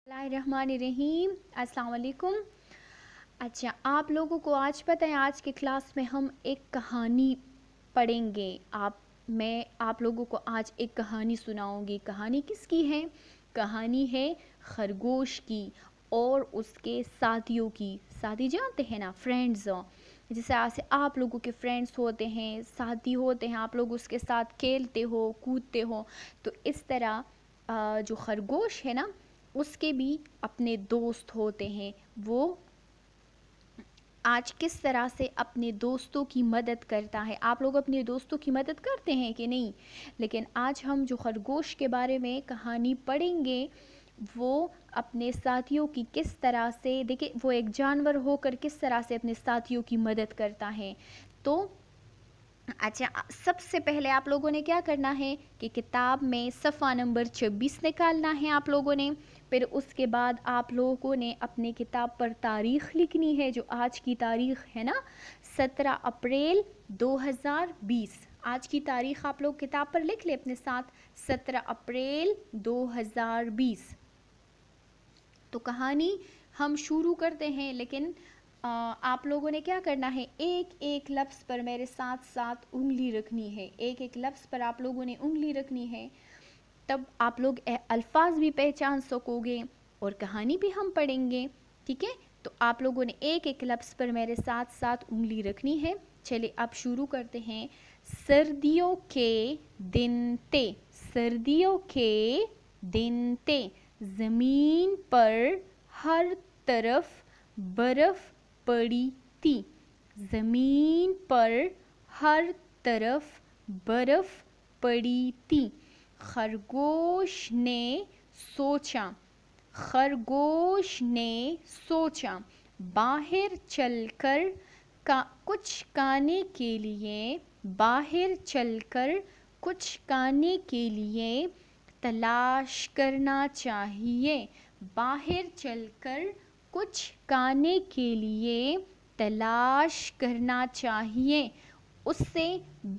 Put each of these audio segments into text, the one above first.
बिस्मिल्लाहिर्रहमानिर्रहीम। अस्सलाम वालेकुम। अच्छा, आप लोगों को आज पता है आज की क्लास में हम एक कहानी पढ़ेंगे। मैं आप लोगों को आज एक कहानी सुनाऊंगी। कहानी किसकी है? कहानी है खरगोश की और उसके साथियों की। साथी जानते हैं ना, फ्रेंड्स। जैसे ऐसे आप लोगों के फ्रेंड्स होते हैं, साथी होते हैं, आप लोग उसके साथ खेलते हो, कूदते हो। तो इस तरह जो खरगोश है ना, उसके भी अपने दोस्त होते हैं। वो आज किस तरह से अपने दोस्तों की मदद करता है। आप लोग अपने दोस्तों की मदद करते हैं कि नहीं? लेकिन आज हम जो खरगोश के बारे में कहानी पढ़ेंगे, वो अपने साथियों की किस तरह से, देखिए वो एक जानवर होकर किस तरह से अपने साथियों की मदद करता है। तो अच्छा, सबसे पहले आप लोगों ने क्या करना है कि किताब में सफ़ा नंबर 26 निकालना है आप लोगों ने। फिर उसके बाद आप लोगों ने अपने किताब पर तारीख़ लिखनी है, जो आज की तारीख़ है ना, 17 अप्रैल 2020। आज की तारीख़ आप लोग किताब पर लिख ले अपने साथ, 17 अप्रैल 2020। तो कहानी हम शुरू करते हैं, लेकिन आप लोगों ने क्या करना है, एक एक लफ्ज़ पर मेरे साथ साथ उंगली रखनी है। एक एक लफ्ज़ पर आप लोगों ने उंगली रखनी है, तब आप लोग अल्फाज भी पहचान सकोगे और कहानी भी हम पढ़ेंगे। ठीक है? तो आप लोगों ने एक एक लफ्ज़ पर मेरे साथ साथ उंगली रखनी है। चलिए अब शुरू करते हैं। सर्दियों के दिन थे, सर्दियों के दिन थे, ज़मीन पर हर तरफ बर्फ़ पड़ी थी, ज़मीन पर हर तरफ बर्फ़ पड़ी थी। खरगोश ने सोचा, खरगोश ने सोचा, बाहर चलकर कुछ खाने के लिए, बाहर चलकर कुछ खाने के लिए तलाश करना चाहिए। बाहर चलकर कुछ खाने के लिए तलाश करना चाहिए। उससे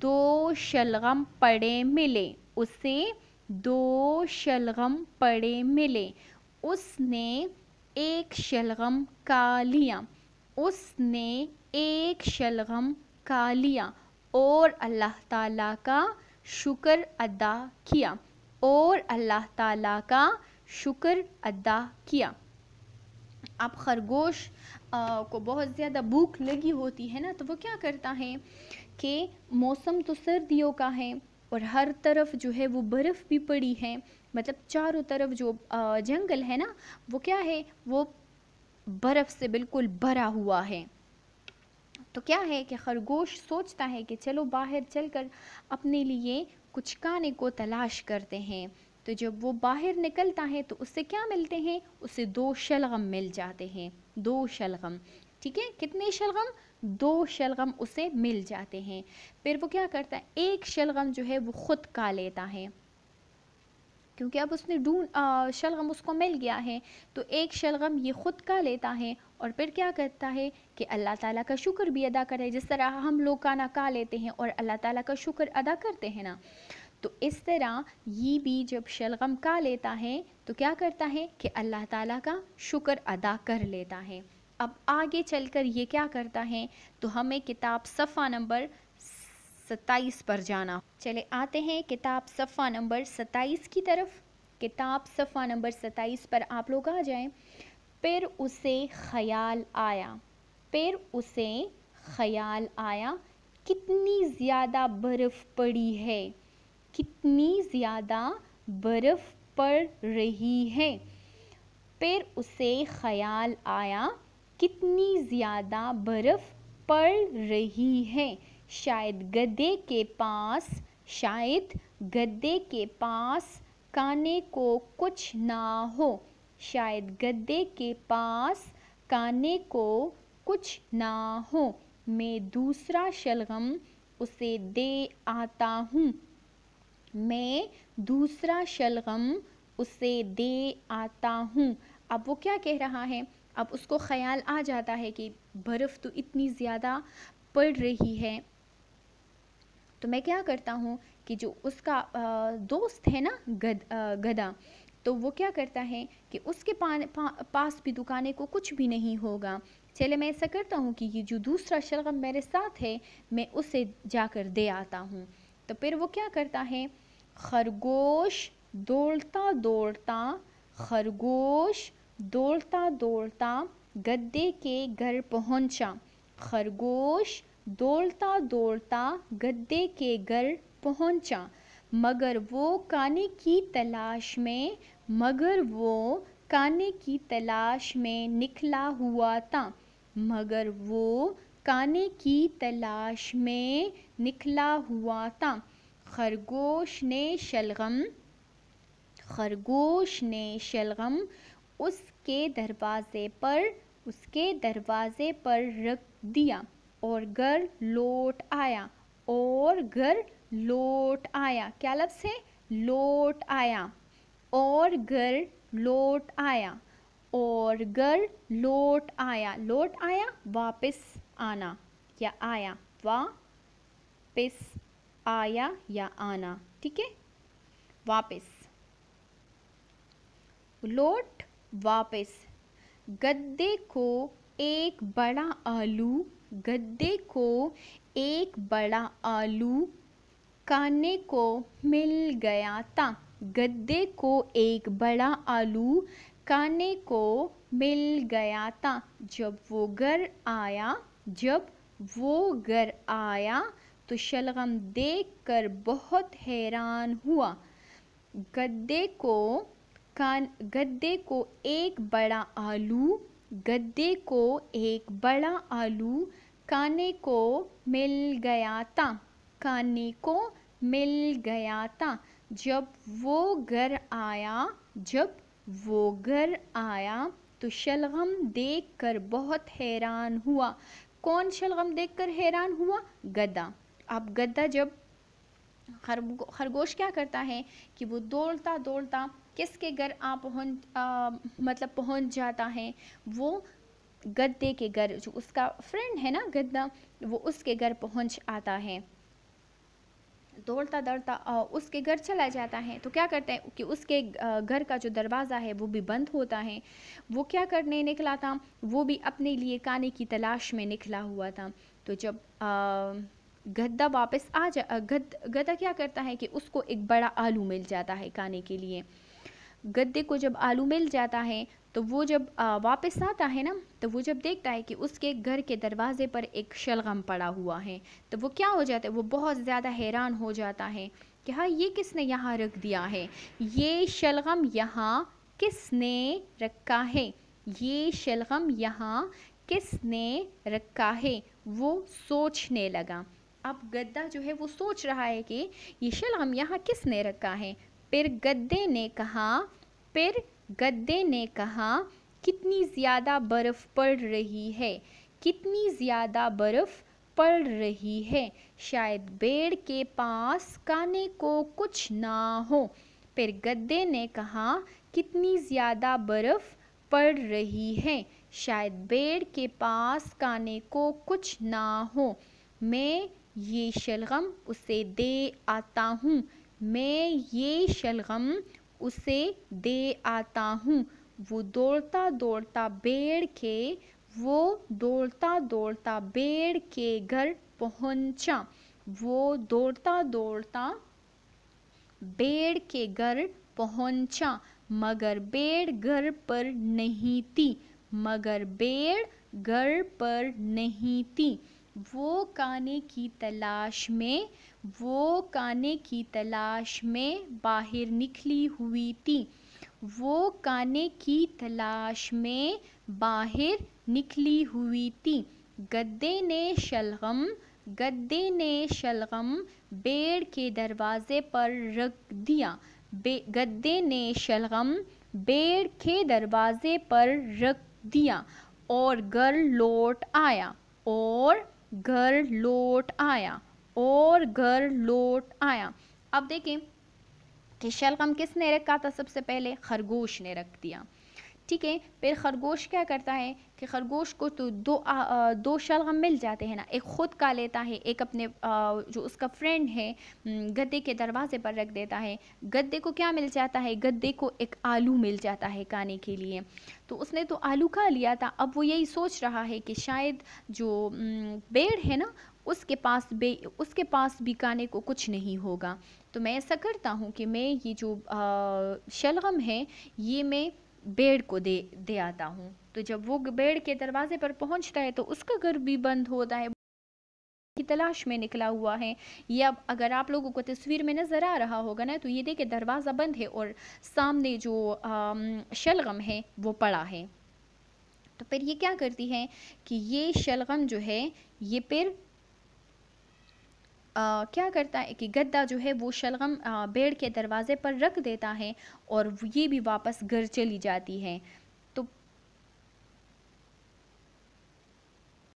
2 शलगम पड़े मिले, उसे 2 शलगम पड़े मिले। उसने एक शलगम खा लिया, उसने एक शलगम खा लिया और अल्लाह ताला का शुक्र अदा किया, और अल्लाह ताला का शुक्र अदा किया। अब खरगोश को बहुत ज़्यादा भूख लगी होती है ना, तो वो क्या करता है कि मौसम तो सर्दियों का है और हर तरफ जो है वो बर्फ़ भी पड़ी है, मतलब चारों तरफ जो जंगल है ना, वो क्या है, वो बर्फ़ से बिल्कुल भरा हुआ है। तो क्या है कि खरगोश सोचता है कि चलो बाहर चलकर अपने लिए कुछ खाने को तलाश करते हैं। तो जब वो बाहर निकलता है तो उससे क्या मिलते हैं, उसे 2 शलगम मिल जाते हैं, 2 शलगम। ठीक है? कितने शलगम? 2 शलगम उसे मिल जाते हैं। फिर वो क्या करता है, एक शलगम जो है वो खुद खा लेता है, क्योंकि अब उसने शलगम उसको मिल गया है। तो एक शलगम ये खुद खा लेता है और फिर क्या करता है कि अल्लाह ताला का शुक्र भी अदा करे। जिस तरह हम लोग खाना खा लेते हैं और अल्लाह ताला का शुक्र अदा करते हैं ना, तो इस तरह ये भी जब शलगम खा लेता है तो क्या करता है कि अल्लाह ताला का शुक्र अदा कर लेता है। अब आगे चलकर ये क्या करता है, तो हमें किताब सफ़ा नंबर 27 पर जाना। चले आते हैं किताब सफ़ा नंबर 27 की तरफ। किताब सफ़ा नंबर 27 पर आप लोग आ जाएं। फिर उसे ख़याल आया, फिर उसे ख़याल आया, कितनी ज़्यादा बर्फ़ पड़ी है, कितनी ज़्यादा बर्फ़ पड़ रही है। फिर उसे ख़याल आया, कितनी ज़्यादा बर्फ़ पड़ रही है। शायद गधे के पास, शायद गधे के पास खाने को कुछ ना हो, शायद गधे के पास खाने को कुछ ना हो। मैं दूसरा शलगम उसे दे आता हूँ, मैं दूसरा शलगम उसे दे आता हूँ। अब वो क्या कह रहा है, अब उसको ख़याल आ जाता है कि बर्फ़ तो इतनी ज़्यादा पड़ रही है, तो मैं क्या करता हूँ कि जो उसका दोस्त है ना, गधा, تو وہ کیا کرتا ہے کہ اس کے پاس بھی دکانے کو کچھ بھی نہیں ہوگا. چلے میں ایسا کرتا ہوں کہ یہ جو دوسرا شلغم میرے ساتھ ہے میں اسے جا کر دے آتا ہوں. تو پھر وہ کیا کرتا ہے, خرگوش دوڑتا دوڑتا خرگوش دوڑتا دوڑتا گدے کے گھر پہنچا. خرگوش دوڑتا دوڑتا گدے کے گھر پہنچا, مگر وہ کانے کی تلاش میں نکلا ہوا تھا. مگر وہ کانے کی تلاش میں نکلا ہوا تھا. خرگوش نے شلغم اس کے دروازے پر رکھ دیا اور گھر لوٹ آیا. کیا لفظ ہے؟ لوٹ آیا. اور گھر لوٹ آیا. واپس آنا یا آیا. واپس آیا یا آنا. ٹھیک ہے, واپس. لوٹ, واپس. گدے کو ایک بڑا آلو کھانے کو مل گیا تھا. گدے کو ایک بڑا آلو کھانے کو مل گیا تھا. جب وہ گھر آیا تو شلغم دیکھ کر بہت حیران ہوا. گدے کو ایک بڑا آلو کھانے کو مل گیا تھا. جب وہ گھر آیا تو شلغم دیکھ کر بہت حیران ہوا. کون شلغم دیکھ کر حیران ہوا؟ گدھا. اب گدھا جب خرگوش کیا کرتا ہے کہ وہ دوڑتا دوڑتا کس کے گھر پہنچ جاتا ہے؟ وہ گدھے کے گھر, جو اس کا فرینڈ ہے نا گدھا, وہ اس کے گھر پہنچ آتا ہے. دوڑتا دوڑتا اس کے گھر چلا جاتا ہے. تو کیا کرتا ہے کہ اس کے گھر کا جو دروازہ ہے وہ بھی بند ہوتا ہے. وہ کیا کرنے نکلا تھا؟ وہ بھی اپنے لیے کھانے کی تلاش میں نکلا ہوا تھا. تو جب گدھا واپس گدھا کیا کرتا ہے کہ اس کو ایک بڑا آلو مل جاتا ہے کھانے کے لیے. گدھے کو جب آلو مل جاتا ہے تو وہ جب واپس آتا ہے نا, تو وہ جب دیکھتا ہے کہ اس کے گھر کے دروازے پر ایک شلغم پڑا ہوا ہے, تو وہ کیا ہو جاتا ہے, وہ بہت زیادہ حیران ہو جاتا ہے کہ ہاں یہ کس نے یہاں رکھ دیا ہے, یہ شلغم یہاں کس نے رکھا ہے, یہ شلغم یہاں کس نے رکھا ہے. وہ سوچنے لگا. اب گدھا جو ہے وہ سوچ رہا ہے کہ یہ شلغم یہاں کس نے رکھا ہے. پھر گدھے نے کہا کتنی زیادہ برف پڑ رہی ہے, شاید بھیڑ کے پاس کھانے کو کچھ نہ ہو. پھر گدھے نے کہا کتنی زیادہ برف پڑ رہی ہے, شاید بھیڑ کے پاس کھانے کو کچھ نہ ہو. میں یہ شلغم اسے دے آتا ہوں. وہ دوڑتا دوڑتا بھیڑ کے گھر پہنچا. مگر بھیڑ گھر پر نہیں تھی. وہ کھانے کی تلاش میں باہر نکلی ہوئی تھی. گدھے نے شلغم بھیڑ کے دروازے پر رکھ دیا اور گھر لوٹ آیا. اب دیکھیں کہ شلغم کس نے رکھا تھا؟ سب سے پہلے خرگوش نے رکھ دیا. ٹھیک ہے. پھر خرگوش کیا کرتا ہے کہ خرگوش کو تو دو شلغم مل جاتے ہیں نا. ایک خود کا لیتا ہے, ایک اپنے جو اس کا فرینڈ ہے گدے کے دروازے پر رکھ دیتا ہے. گدے کو کیا مل جاتا ہے؟ گدے کو ایک آلو مل جاتا ہے کھانے کے لیے. تو اس نے تو آلو کھا لیا تھا. اب وہ یہی سوچ رہا ہے کہ شاید جو بیڑ ہے نا اس کے پاس بھی کھانے کو کچھ نہیں ہوگا. تو میں ایسا کرتا ہوں کہ میں یہ جو شلغم ہے یہ میں بیڑ کو دے آتا ہوں. تو جب وہ بیڑ کے دروازے پر پہنچتا ہے تو اس کا گھر بھی بند ہوتا ہے, کی تلاش میں نکلا ہوا ہے. یا اگر آپ لوگوں کو تصویر میں نظر آ رہا ہوگا نا تو یہ دیکھیں دروازہ بند ہے اور سامنے جو شلغم ہے وہ پڑا ہے. تو پھر یہ کیا کرتی ہے کہ یہ شلغم جو ہے یہ پھر کیا کرتا ہے کہ گدہ جو ہے وہ شلغم بیڑ کے دروازے پر رکھ دیتا ہے اور یہ بھی واپس گھر چلی جاتی ہے.